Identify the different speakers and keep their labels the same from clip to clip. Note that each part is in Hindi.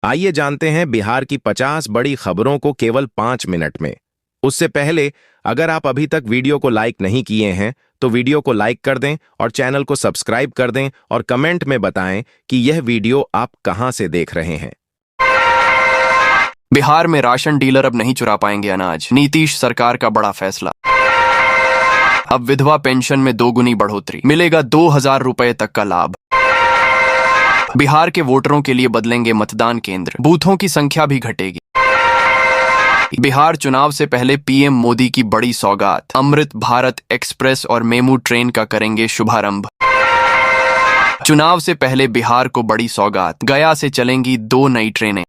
Speaker 1: आइए जानते हैं बिहार की 50 बड़ी खबरों को केवल 5 मिनट में। उससे पहले अगर आप अभी तक वीडियो को लाइक नहीं किए हैं तो वीडियो को लाइक कर दें और चैनल को सब्सक्राइब कर दें और कमेंट में बताएं कि यह वीडियो आप कहां से देख रहे हैं।
Speaker 2: बिहार में राशन डीलर अब नहीं चुरा पाएंगे अनाज, नीतीश सरकार का बड़ा फैसला। अब विधवा पेंशन में 2 गुनी बढ़ोतरी, मिलेगा 2000 रुपए तक का लाभ। बिहार के वोटरों के लिए बदलेंगे मतदान केंद्र, बूथों की संख्या भी घटेगी। बिहार चुनाव से पहले पीएम मोदी की बड़ी सौगात, अमृत भारत एक्सप्रेस और मेमू ट्रेन का करेंगे शुभारंभ। चुनाव से पहले बिहार को बड़ी सौगात, गया से चलेंगी 2 नई ट्रेनें।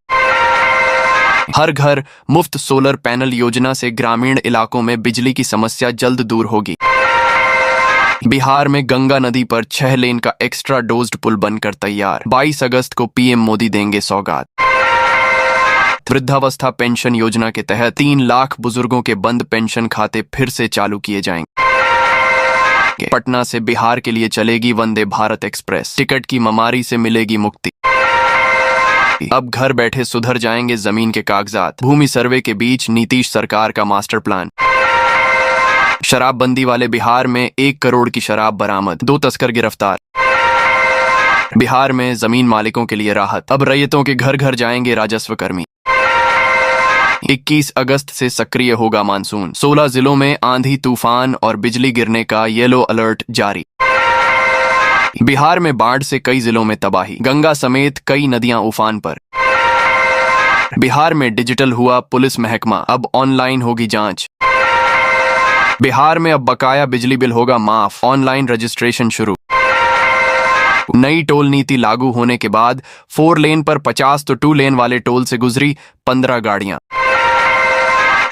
Speaker 2: हर घर मुफ्त सोलर पैनल योजना से ग्रामीण इलाकों में बिजली की समस्या जल्द दूर होगी। बिहार में गंगा नदी पर 6 लेन का एक्स्ट्रा डोज्ड पुल बनकर तैयार, 22 अगस्त को पीएम मोदी देंगे सौगात। वृद्धावस्था पेंशन योजना के तहत 3 लाख बुजुर्गों के बंद पेंशन खाते फिर से चालू किए जाएंगे। पटना से बिहार के लिए चलेगी वंदे भारत एक्सप्रेस, टिकट की ममारी से मिलेगी मुक्ति। अब घर बैठे सुधर जाएंगे जमीन के कागजात, भूमि सर्वे के बीच नीतीश सरकार का मास्टर प्लान। शराबबंदी वाले बिहार में 1 करोड़ की शराब बरामद, 2 तस्कर गिरफ्तार। बिहार में जमीन मालिकों के लिए राहत, अब रैयतों के घर घर जाएंगे राजस्व कर्मी। 21 अगस्त से सक्रिय होगा मानसून, 16 जिलों में आंधी तूफान और बिजली गिरने का येलो अलर्ट जारी। बिहार में बाढ़ से कई जिलों में तबाही, गंगा समेत कई नदियां उफान पर। बिहार में डिजिटल हुआ पुलिस महकमा, अब ऑनलाइन होगी जांच। बिहार में अब बकाया बिजली बिल होगा माफ, ऑनलाइन रजिस्ट्रेशन शुरू। नई टोल नीति लागू होने के बाद 4 लेन पर 50 तो 2 लेन वाले टोल से गुजरी 15 गाड़ियां।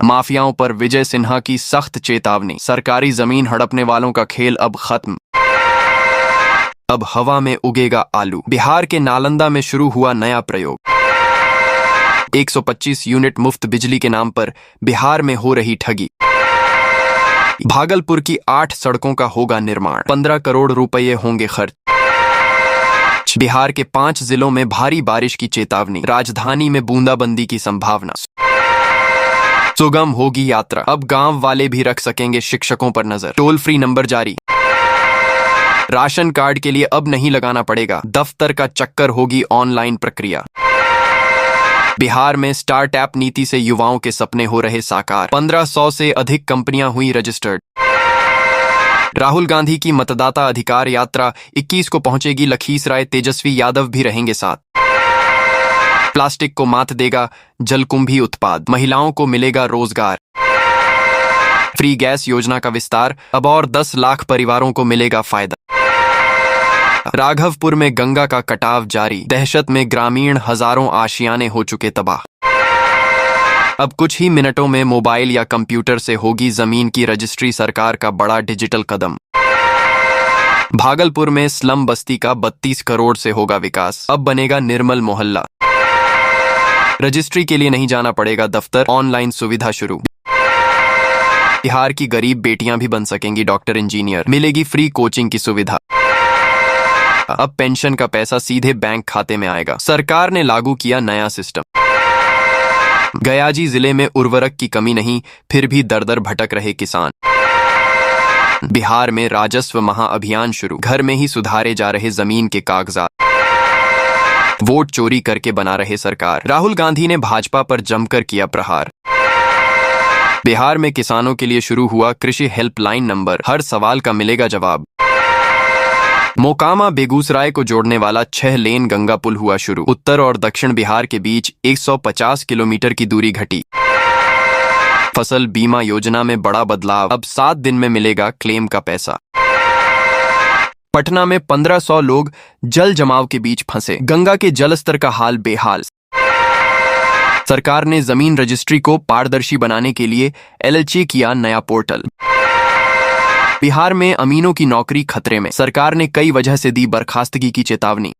Speaker 2: माफियाओं पर विजय सिन्हा की सख्त चेतावनी, सरकारी जमीन हड़पने वालों का खेल अब खत्म। अब हवा में उगेगा आलू, बिहार के नालंदा में शुरू हुआ नया प्रयोग। 125 यूनिट मुफ्त बिजली के नाम पर बिहार में हो रही ठगी। भागलपुर की 8 सड़कों का होगा निर्माण, 15 करोड़ रुपए होंगे खर्च। बिहार के 5 जिलों में भारी बारिश की चेतावनी, राजधानी में बूंदाबंदी की संभावना। सुगम होगी यात्रा, अब गांव वाले भी रख सकेंगे शिक्षकों पर नजर, टोल फ्री नंबर जारी। राशन कार्ड के लिए अब नहीं लगाना पड़ेगा दफ्तर का चक्कर, होगी ऑनलाइन प्रक्रिया। बिहार में स्टार्टअप नीति से युवाओं के सपने हो रहे साकार, 1500 से अधिक कंपनियां हुई रजिस्टर्ड। राहुल गांधी की मतदाता अधिकार यात्रा 21 को पहुंचेगी लखीसराय, तेजस्वी यादव भी रहेंगे साथ। प्लास्टिक को मात देगा जलकुंभी उत्पाद, महिलाओं को मिलेगा रोजगार। फ्री गैस योजना का विस्तार, अब और 10 लाख परिवारों को मिलेगा फायदा। राघवपुर में गंगा का कटाव जारी, दहशत में ग्रामीण, हजारों आशियाने हो चुके तबाह। अब कुछ ही मिनटों में मोबाइल या कंप्यूटर से होगी जमीन की रजिस्ट्री, सरकार का बड़ा डिजिटल कदम। भागलपुर में स्लम बस्ती का 32 करोड़ से होगा विकास, अब बनेगा निर्मल मोहल्ला। रजिस्ट्री के लिए नहीं जाना पड़ेगा दफ्तर, ऑनलाइन सुविधा शुरू। बिहार की गरीब बेटियां भी बन सकेंगी डॉक्टर इंजीनियर, मिलेगी फ्री कोचिंग की सुविधा। अब पेंशन का पैसा सीधे बैंक खाते में आएगा, सरकार ने लागू किया नया सिस्टम। गयाजी जिले में उर्वरक की कमी नहीं, फिर भी दर दर भटक रहे किसान। बिहार में राजस्व महाअभियान शुरू, घर में ही सुधारे जा रहे जमीन के कागजात। वोट चोरी करके बना रहे सरकार, राहुल गांधी ने भाजपा पर जमकर किया प्रहार। बिहार में किसानों के लिए शुरू हुआ कृषि हेल्पलाइन नंबर, हर सवाल का मिलेगा जवाब। मोकामा बेगूसराय को जोड़ने वाला 6 लेन गंगा पुल हुआ शुरू, उत्तर और दक्षिण बिहार के बीच 150 किलोमीटर की दूरी घटी। फसल बीमा योजना में बड़ा बदलाव, अब 7 दिन में मिलेगा क्लेम का पैसा। पटना में 1500 लोग जल जमाव के बीच फंसे, गंगा के जलस्तर का हाल बेहाल। सरकार ने जमीन रजिस्ट्री को पारदर्शी बनाने के लिए एलएलसी किया नया पोर्टल। बिहार में अमीनों की नौकरी खतरे में, सरकार ने कई वजह से दी बर्खास्तगी की चेतावनी।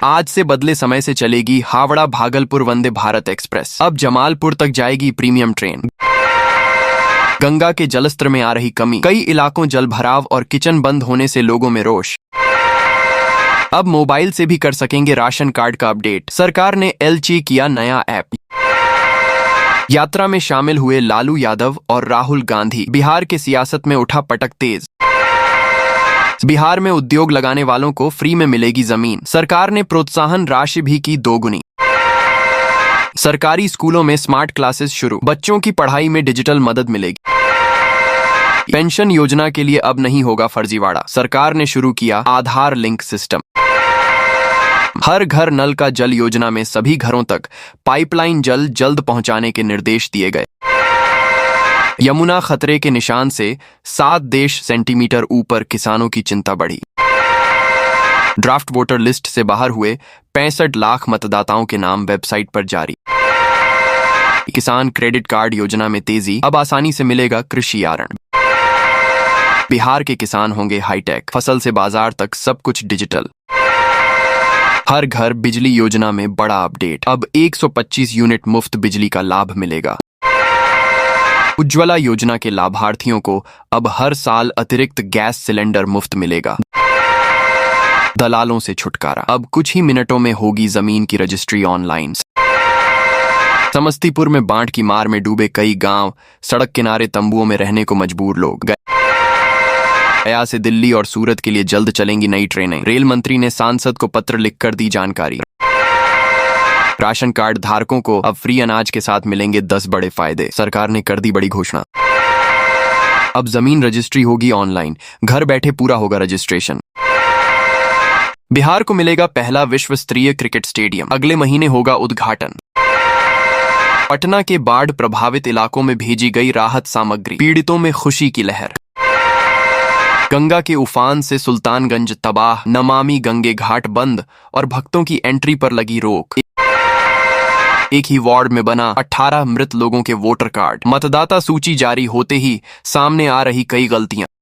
Speaker 2: आज से बदले समय से चलेगी हावड़ा भागलपुर वंदे भारत एक्सप्रेस, अब जमालपुर तक जाएगी प्रीमियम ट्रेन। गंगा के जलस्तर में आ रही कमी, कई इलाकों जलभराव और किचन बंद होने से लोगों में रोष। अब मोबाइल से भी कर सकेंगे राशन कार्ड का अपडेट। सरकार ने एलची किया नया ऐप। यात्रा में शामिल हुए लालू यादव और राहुल गांधी। बिहार के सियासत में उठा पटक तेज। बिहार में उद्योग लगाने वालों को फ्री में मिलेगी जमीन। सरकार ने प्रोत्साहन राशि भी की दोगुनी। सरकारी स्कूलों में स्मार्ट क्लासेस शुरू। बच्चों की पढ़ाई में डिजिटल मदद मिलेगी। पेंशन योजना के लिए अब नहीं होगा फर्जीवाड़ा। सरकार ने शुरू किया आधार लिंक सिस्टम। हर घर नल का जल योजना में सभी घरों तक पाइपलाइन जल जल्द पहुंचाने के निर्देश दिए गए। यमुना खतरे के निशान से 7 सेंटीमीटर ऊपर, किसानों की चिंता बढ़ी। ड्राफ्ट वोटर लिस्ट से बाहर हुए 65 लाख मतदाताओं के नाम वेबसाइट पर जारी। किसान क्रेडिट कार्ड योजना में तेजी, अब आसानी से मिलेगा कृषि यारण। बिहार के किसान होंगे हाईटेक। फसल से बाजार तक सब कुछ डिजिटल। हर घर बिजली योजना में बड़ा अपडेट, अब 125 यूनिट मुफ्त बिजली का लाभ मिलेगा। उज्ज्वला योजना के लाभार्थियों को अब हर साल अतिरिक्त गैस सिलेंडर मुफ्त मिलेगा। दलालों से छुटकारा, अब कुछ ही मिनटों में होगी जमीन की रजिस्ट्री ऑनलाइन। समस्तीपुर में बाढ़ की मार में डूबे कई गांव, सड़क किनारे तंबुओं में रहने को मजबूर लोग। गया से दिल्ली और सूरत के लिए जल्द चलेंगी नई ट्रेनें। रेल मंत्री ने सांसद को पत्र लिखकर दी जानकारी। राशन कार्ड धारकों को अब फ्री अनाज के साथ मिलेंगे 10 बड़े फायदे। सरकार ने कर दी बड़ी घोषणा। अब जमीन रजिस्ट्री होगी ऑनलाइन, घर बैठे पूरा होगा रजिस्ट्रेशन। बिहार को मिलेगा पहला विश्व स्तरीय क्रिकेट स्टेडियम, अगले महीने होगा उद्घाटन। पटना के बाढ़ प्रभावित इलाकों में भेजी गई राहत सामग्री, पीड़ितों में खुशी की लहर। गंगा के उफान से सुल्तानगंज तबाह, नमामि गंगे घाट बंद और भक्तों की एंट्री पर लगी रोक। एक ही वार्ड में बना 18 मृत लोगों के वोटर कार्ड। मतदाता सूची जारी होते ही सामने आ रही कई गलतियां।